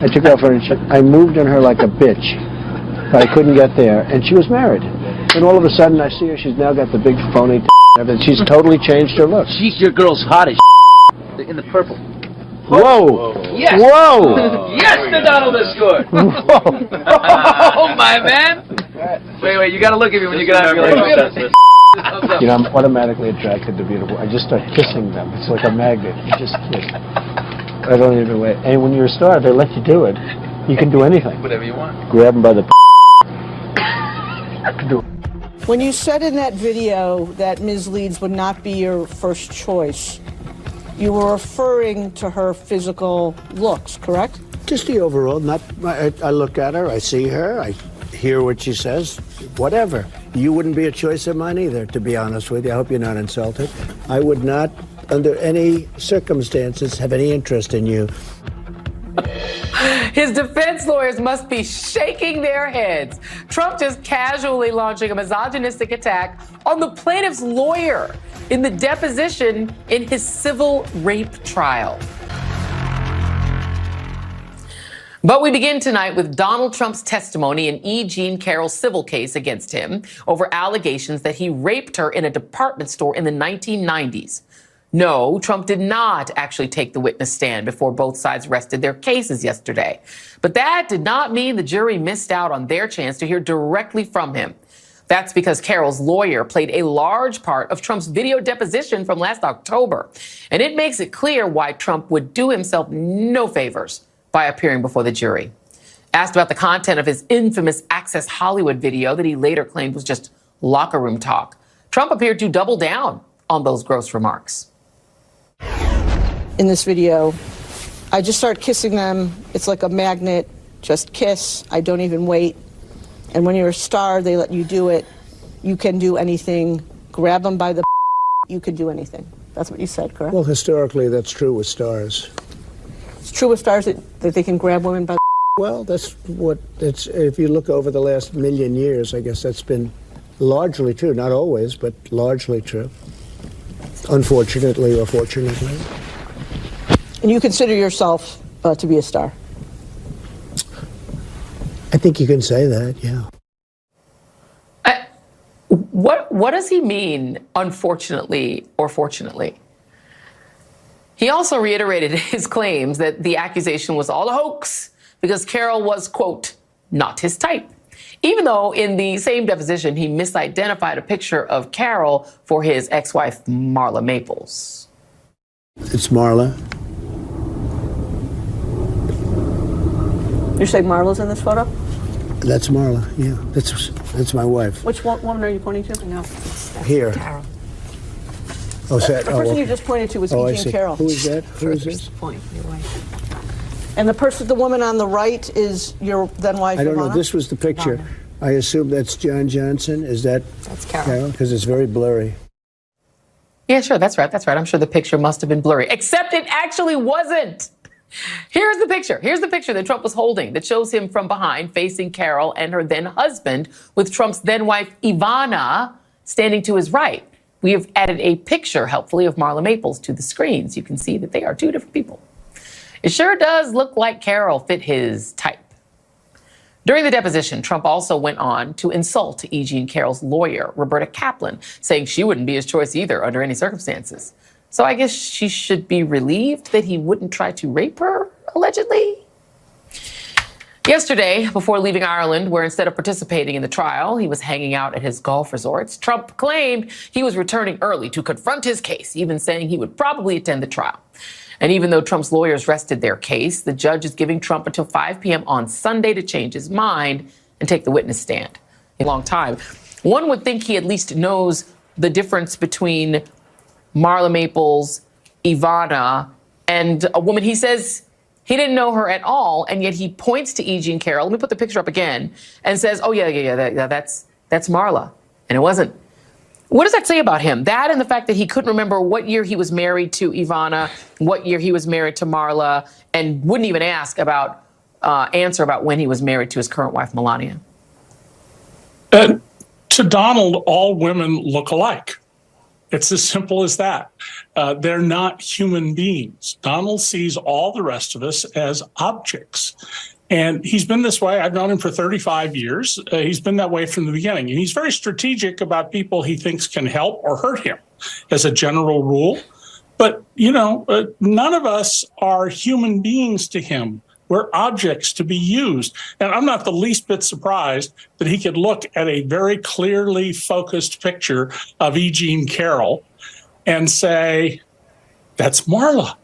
I took her out for I moved on her like a bitch, but I couldn't get there, and she was married. And all of a sudden, I see her. She's now got the big phony. She's totally changed her look. She's your girl's hot as in the purple. Whoa! Yes! Whoa! Yes, the Donald has scored! Oh, my man! Wait, you gotta look at me when you get out of here. You know, I'm automatically attracted to beautiful. I just start kissing them. It's like a magnet. You just kiss. I don't even wait. And when you're a star, they let you do it. You can do anything. Whatever you want. Grab them by the When you said in that video that Ms. Leeds would not be your first choice, you were referring to her physical looks, correct? Just the overall. Not. I look at her. I see her. I hear what she says. Whatever. You wouldn't be a choice of mine either, to be honest with you. I hope you're not insulted. I would not, under any circumstances, have any interest in you. His defense lawyers must be shaking their heads. Trump just casually launching a misogynistic attack on the plaintiff's lawyer in the deposition in his civil rape trial. But we begin tonight with Donald Trump's testimony in E. Jean Carroll's civil case against him over allegations that he raped her in a department store in the 1990s. No, Trump did not actually take the witness stand before both sides rested their cases yesterday. But that did not mean the jury missed out on their chance to hear directly from him. That's because Carroll's lawyer played a large part of Trump's video deposition from last October. And it makes it clear why Trump would do himself no favors by appearing before the jury. Asked about the content of his infamous Access Hollywood video that he later claimed was just locker room talk, Trump appeared to double down on those gross remarks. In this video, I just start kissing them. It's like a magnet. Just kiss. I don't even wait. And when you're a star, they let you do it. You can do anything. Grab them by the you can do anything. That's what you said, correct? Well, historically, that's true with stars. It's true with stars that they can grab women by the Well, that's what it's. If you look over the last million years, I guess that's been largely true. Not always, but largely true. Unfortunately or fortunately. And you consider yourself to be a star? I think you can say that, yeah. What does he mean, unfortunately or fortunately? He also reiterated his claims that the accusation was all a hoax because Carroll was, quote, not his type. Even though in the same deposition, he misidentified a picture of Carroll for his ex-wife, Marla Maples. It's Marla. You say Marla's in this photo? That's Marla, yeah. That's my wife. Which woman are you pointing to? No, Here. Carroll. Oh, is that, The person you just pointed to was I E. Jean see. Carroll. Who is that? Who is this? Point, your wife. And the woman on the right is your then wife, I don't know. Ivana? This was the picture. Ivana. I assume that's John Johnson. Is that That's Carroll. Because it's very blurry. Yeah, sure, that's right. I'm sure the picture must have been blurry, except it actually wasn't. Here's the picture. Here's the picture that Trump was holding that shows him from behind facing Carroll and her then husband with Trump's then wife, Ivana, standing to his right. We have added a picture, helpfully, of Marla Maples to the screen so you can see that they are two different people. It sure does look like Carroll fit his type. During the deposition, Trump also went on to insult E. Jean Carroll's lawyer, Roberta Kaplan, saying she wouldn't be his choice either under any circumstances. So I guess she should be relieved that he wouldn't try to rape her, allegedly. Yesterday, before leaving Ireland, where instead of participating in the trial, he was hanging out at his golf resorts, Trump claimed he was returning early to confront his case, even saying he would probably attend the trial. And even though Trump's lawyers rested their case, the judge is giving Trump until 5 p.m. on Sunday to change his mind and take the witness stand. A long time. One would think he at least knows the difference between Marla Maples, Ivana, and a woman he says he didn't know her at all, and yet he points to E. Jean Carroll. Let me put the picture up again and says, oh, yeah, that's Marla. And it wasn't. What does that say about him? That and the fact that he couldn't remember what year he was married to Ivana, what year he was married to Marla, and wouldn't even answer about when he was married to his current wife, Melania. To Donald, all women look alike. It's as simple as that. They're not human beings. Donald sees all the rest of us as objects. And he's been this way. I've known him for 35 years. He's been that way from the beginning. And he's very strategic about people he thinks can help or hurt him as a general rule. But, none of us are human beings to him. We're objects to be used. And I'm not the least bit surprised that he could look at a very clearly focused picture of E. Jean Carroll and say, that's Marla.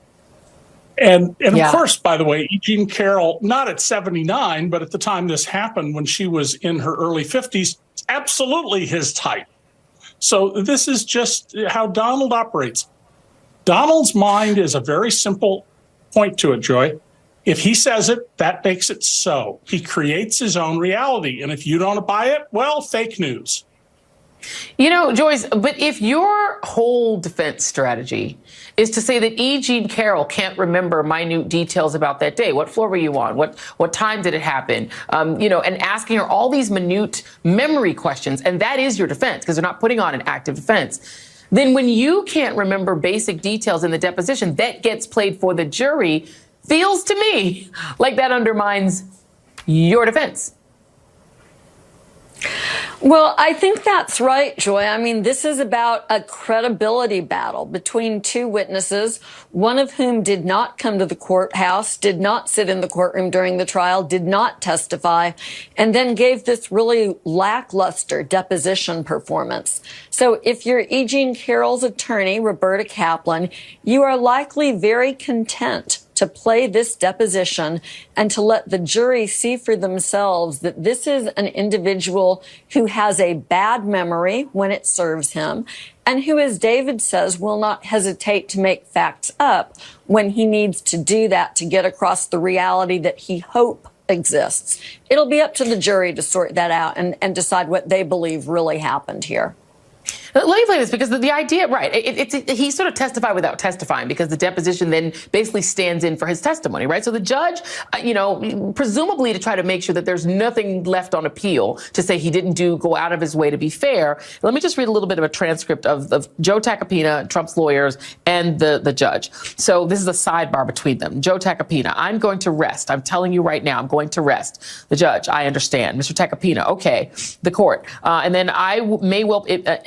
And of course, by the way, E. Jean Carroll, not at 79, but at the time this happened when she was in her early 50s, absolutely his type. So this is just how Donald operates. Donald's mind is a very simple point to it, Joy. If he says it, that makes it so. He creates his own reality. And if you don't buy it, well, fake news. Joyce, but if your whole defense strategy is to say that E. Jean Carroll can't remember minute details about that day, what floor were you on? What time did it happen? And asking her all these minute memory questions, and that is your defense because they're not putting on an active defense. Then when you can't remember basic details in the deposition that gets played for the jury, feels to me like that undermines your defense. Well, I think that's right, Joy. I mean, this is about a credibility battle between two witnesses, one of whom did not come to the courthouse, did not sit in the courtroom during the trial, did not testify, and then gave this really lackluster deposition performance. So if you're E. Jean Carroll's attorney, Roberta Kaplan, you are likely very content to play this deposition and to let the jury see for themselves that this is an individual who has a bad memory when it serves him and who, as David says, will not hesitate to make facts up when he needs to do that to get across the reality that he hopes exists. It'll be up to the jury to sort that out and decide what they believe really happened here. Let me play this because the idea, right, he sort of testified without testifying because the deposition then basically stands in for his testimony, right? So the judge, presumably to try to make sure that there's nothing left on appeal to say he didn't go out of his way to be fair. Let me just read a little bit of a transcript of Joe Tacopina, Trump's lawyers, and the judge. So this is a sidebar between them. Joe Tacopina, I'm going to rest. I'm telling you right now, I'm going to rest. The judge, I understand. Mr. Tacopina, okay. The court, and then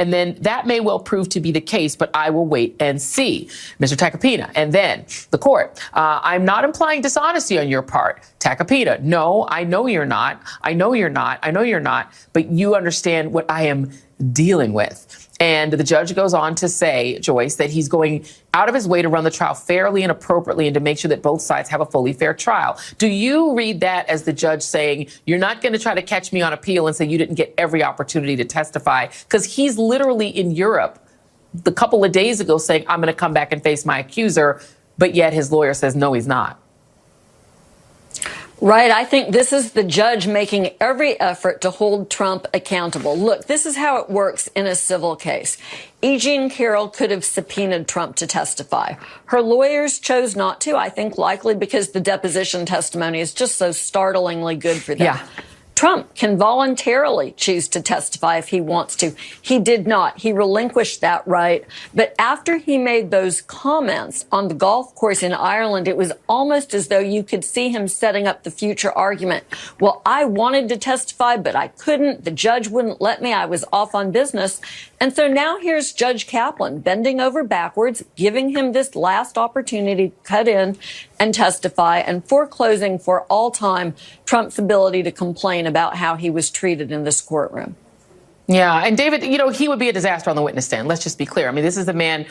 and then that may well prove to be the case, but I will wait and see. Mr. Tacopina, and then the court. I'm not implying dishonesty on your part. Tacopina, no, I know you're not. I know you're not. I know you're not. But you understand what I am dealing with. And the judge goes on to say, Joyce, that he's going out of his way to run the trial fairly and appropriately and to make sure that both sides have a fully fair trial. Do you read that as the judge saying, you're not going to try to catch me on appeal and say you didn't get every opportunity to testify? Because he's literally in Europe a couple of days ago saying, I'm going to come back and face my accuser, but yet his lawyer says, no, he's not. Right. I think this is the judge making every effort to hold Trump accountable. Look, this is how it works in a civil case. E. Jean Carroll could have subpoenaed Trump to testify. Her lawyers chose not to, I think likely because the deposition testimony is just so startlingly good for them. Yeah. Trump can voluntarily choose to testify if he wants to. He did not. He relinquished that right. But after he made those comments on the golf course in Ireland, it was almost as though you could see him setting up the future argument. Well, I wanted to testify, but I couldn't. The judge wouldn't let me. I was off on business. And so now here's Judge Kaplan bending over backwards, giving him this last opportunity to cut in and testify and foreclosing for all time Trump's ability to complain about how he was treated in this courtroom. Yeah, and David, he would be a disaster on the witness stand. Let's just be clear. I mean, this is a man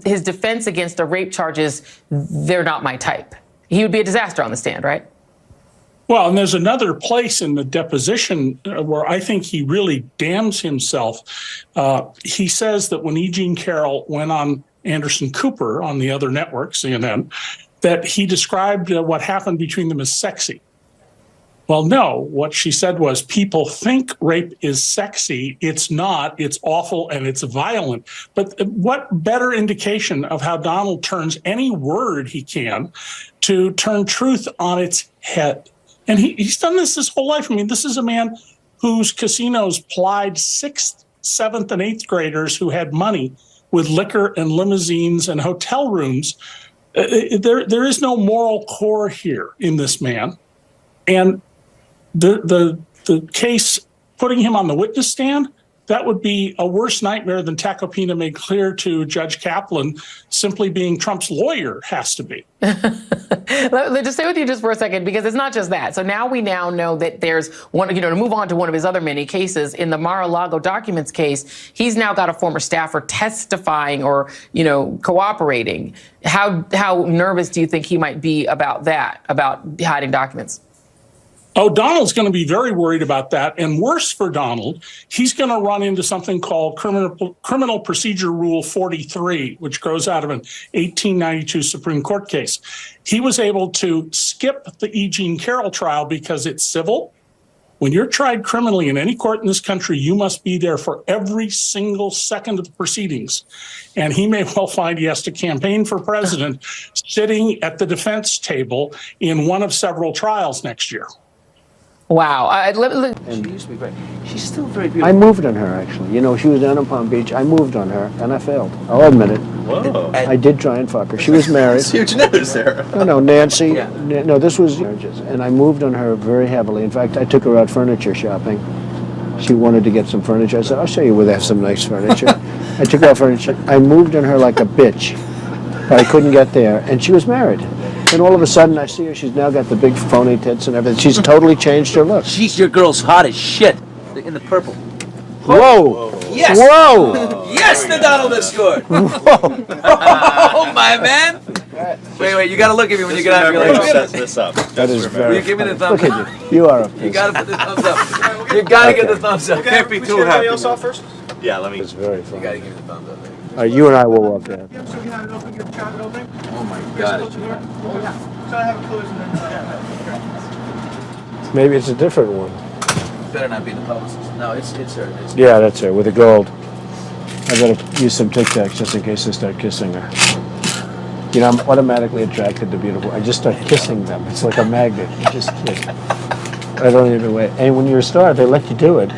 his defense against the rape charges, they're not my type. He would be a disaster on the stand, right? Well, and there's another place in the deposition where I think he really damns himself. He says that when E. Jean Carroll went on Anderson Cooper on the other network, CNN, that he described what happened between them as sexy. Well, no, what she said was people think rape is sexy. It's not. It's awful and it's violent. But what better indication of how Donald turns any word he can to turn truth on its head? And he's done this his whole life. I mean, this is a man whose casinos plied 6th, 7th, and 8th graders who had money with liquor and limousines and hotel rooms. There is no moral core here in this man. And the case, putting him on the witness stand, that would be a worse nightmare than Tacopina made clear to Judge Kaplan simply being Trump's lawyer has to be. Let me just stay with you just for a second, because it's not just that. So now we know that there's one, to move on to one of his other many cases, in the Mar-a-Lago documents case, he's now got a former staffer testifying or, cooperating. How nervous do you think he might be about that, about hiding documents? Oh, Donald's going to be very worried about that. And worse for Donald, he's going to run into something called Criminal Procedure Rule 43, which grows out of an 1892 Supreme Court case. He was able to skip the E. Jean Carroll trial because it's civil. When you're tried criminally in any court in this country, you must be there for every single second of the proceedings. And he may well find he has to campaign for president sitting at the defense table in one of several trials next year. Wow. She used to be great. She's still very beautiful. I moved on her, actually. She was down in Palm Beach. I moved on her, and I failed. I'll admit it. Whoa. I did try and fuck her. She was married. That's huge news, Sarah. No, Nancy. Yeah. No, this was marriages. And I moved on her very heavily. In fact, I took her out furniture shopping. She wanted to get some furniture. I said, I'll show you where they have some nice furniture. I took her out furniture. I moved on her like a bitch, but I couldn't get there. And she was married. And all of a sudden, I see her. She's now got the big phony tits and everything. She's totally changed her look. She's your girl's hot as shit. In the purple. Whoa! Yes! Whoa! Yes, the Donald has scored. Whoa! Oh, my man. Wait, you got to look at me when you get out of your Remember who legs. sets this up. That is very Will you give me the thumbs Look up? at you. You are a You got to put the thumbs up. You got to get the thumbs up. Can't be too happy. Else off first? Yeah, let me. It's very You funny. got to give me the thumbs up. You and I will walk there. Oh, my God. Maybe it's a different one. Better not be the publicist. No, it's her. Yeah, that's her, with the gold. I better use some Tic Tacs just in case I start kissing her. I'm automatically attracted to beautiful. I just start kissing them. It's like a magnet. You just kiss. I don't even wait. And when you're a star, they let you do it.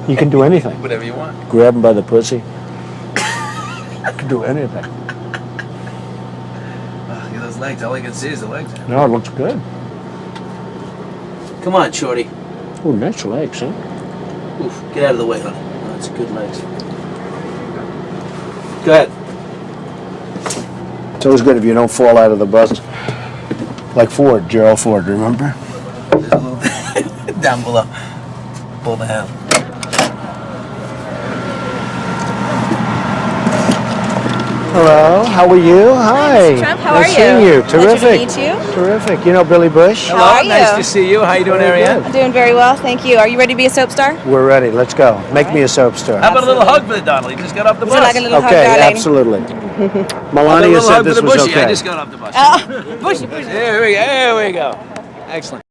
You can do anything. Whatever you want. Grab them by the pussy. You can do anything. Look at those legs. All I can see is the legs. No, it looks good. Come on, shorty. Oh, nice legs, huh? Oof, get out of the way, honey. Oh, that's good legs. Go ahead. It's always good if you don't fall out of the bus. Like Ford, Gerald Ford, remember? There's a little down below. Pull the hand. Hello, how are you? Hi. Mr. Trump, how nice are seeing you? you. Terrific. Pleasure to meet you. Terrific. You know Billy Bush? How are you? Nice to see you. How you doing, Very Ariane? good. I'm doing very well, thank you. Are you ready to be a soap star? We're ready. Let's go. Make me a soap star. How about a little hug for the Donald? He just got off the Would you bus. like a little hug, Okay, darling? absolutely. A Melania little said hug for this the was bushy. I okay. just got off the bus. Oh, bushy. There we go. Excellent.